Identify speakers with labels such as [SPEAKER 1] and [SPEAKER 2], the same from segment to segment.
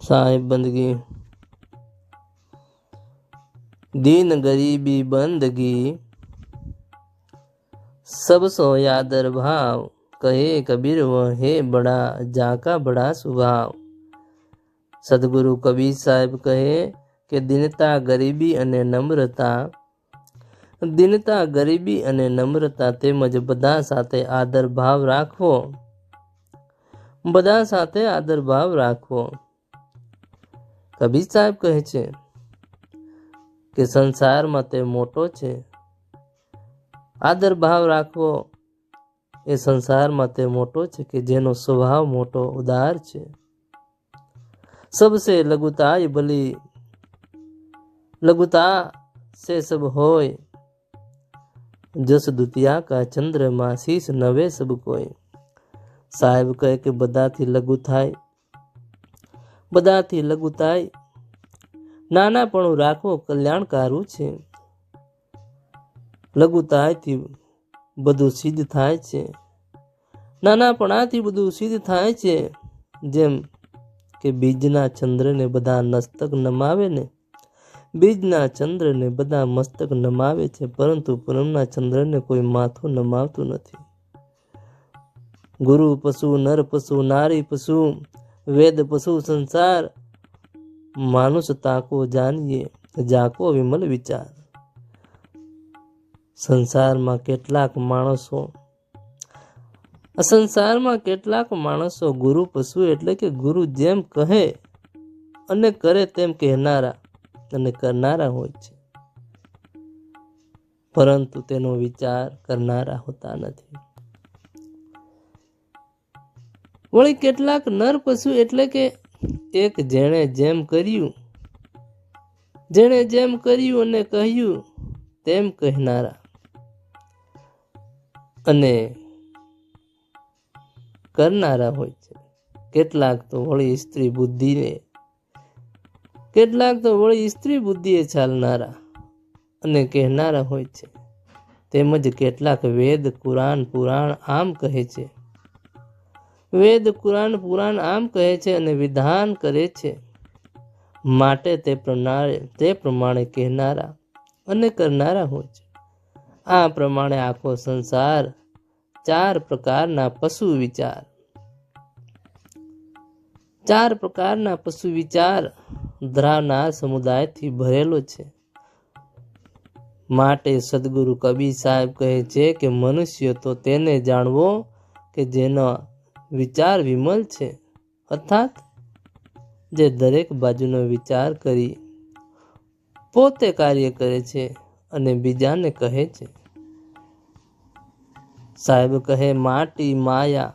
[SPEAKER 1] साहिब बंदगी। दीन गरीबी बंदगी सब सो यादर भाव, कहे कबीर वह है बड़ा जाका बड़ा स्वभाव। सदगुरु कबीर साहेब कहे કે દીનતા ગરીબી અને નમ્રતા, દીનતા ગરીબી અને નમ્રતા તેમજ બધા સાથે આદર ભાવ રાખવો, બધા સાથે આદર ભાવ રાખવો। કબીર સાહેબ કહે છે કે સંસારમાં તે મોટો છે, આદર ભાવ રાખવો એ સંસારમાં તે મોટો છે કે જેનો સ્વભાવ મોટો ઉદાર છે। सबसे लघुताई भली, लघुता से सब होय, जस दुतिया का चंद्रमा शीश नवे सब कोई। साहेब कहे कि बधाथी लघु थाय, बधाथी लघु थाय, नानापणुं राखवो कल्याणकारू छे। लघुतायथी बधुं सिद्ध थाय छे, नानापणाथी बधुं सिद्ध थाय छे। जेम કે બીજના ચંદ્રને બધા મસ્તક નમાવે ને, બીજના ચંદ્રને બધા મસ્તક નમાવે છે, પરંતુ પૂનમના ચંદ્રને કોઈ માથું નમાવતું નથી। ગુરુ પશુ, નર પશુ, નારી પશુ, વેદ પશુ, સંસાર માનુષ તાકો જાણીએ, જાકો વિમલ વિચાર। સંસારમાં કેટલાક માણસો, સંસારમાં કેટલાક માણસો ગુરુ પશુ એટલે કે ગુરુ જેમ કહે અને કરે તેમ કહેનારા અને કરનારા હોય છે, પરંતુ તેનો વિચાર કરનારા હોતા નથી। વળી કેટલાક નર પશુ એટલે કે એક જેણે જેમ કર્યું, જેણે જેમ કર્યું અને કહ્યું તેમ કહેનારા, અને કરનારા હોય છે। કેટલાક તો વળી સ્ત્રી બુદ્ધિને, કેટલાક તો વળી સ્ત્રી બુદ્ધિએ ચાલનારા અને કહેનારા હોય છે। તેમજ કેટલાક વેદ કુરાન પુરાણ આમ કહે છે, વેદ કુરાન પુરાણ આમ કહે છે અને વિધાન કરે છે, માટે તે પ્રમાણે કહેનારા અને કરનારા હોય છે। આ પ્રમાણે આખો સંસાર ચાર પ્રકારના પશુ વિચાર, ચાર પ્રકારના પશુ વિચાર ધરાવનાર સમુદાયથી ભરેલો છે। માટે સદગુરુ કબીર સાહેબ કહે છે કે મનુષ્ય તો તેને જાણવો કે જેનો વિચાર વિમલ છે, અર્થાત જે દરેક બાજુનો વિચાર કરી પોતે કાર્ય કરે છે અને બીજાને કહે છે। સાહેબ કહે માટી માયા,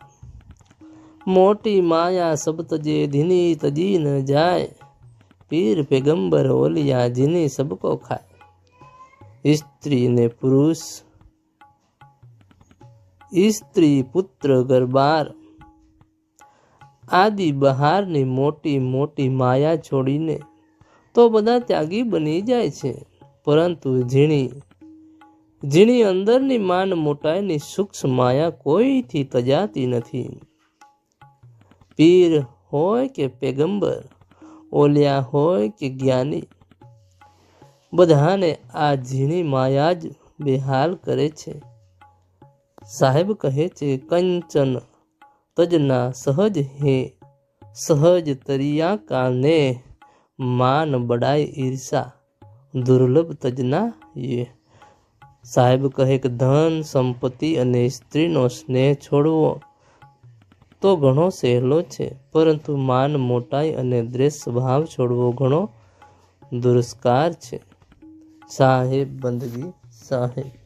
[SPEAKER 1] મોટી માયા સબ તજે ધીની તજી ન જાય, પીર પેગંબર ઓલિયા જીની સબકો ખાય। स्त्री ने पुरुष, स्त्री पुत्र गरबार आदि बहारनी मोटी मोटी माया छोड़ीने तो बधा त्यागी बनी जाय छे, परंतु झीणी झीणी अंदरनी मान मोटाईनी सूक्ष्म माया कोईथी तजाती नथी। पीर होय के पैगंबर, ओलिया होय के ज्ञानी, बधाने आ झीणी माया ज बेहाल करे छे। साहेब कहे छे कंचन तजना सहज है, सहज तरिया काने मान बड़ाई ईर्षा दुर्लभ तजना ये। साहेब कहे कि धन संपत्ति अने स्त्रीनो स्नेह छोड़वो तो घणो सहेलो छे, परंतु मान मोटाई अने द्वेष स्वभाव छोड़वो घणो दुष्कार छे। साहेब बंदगी साहेब।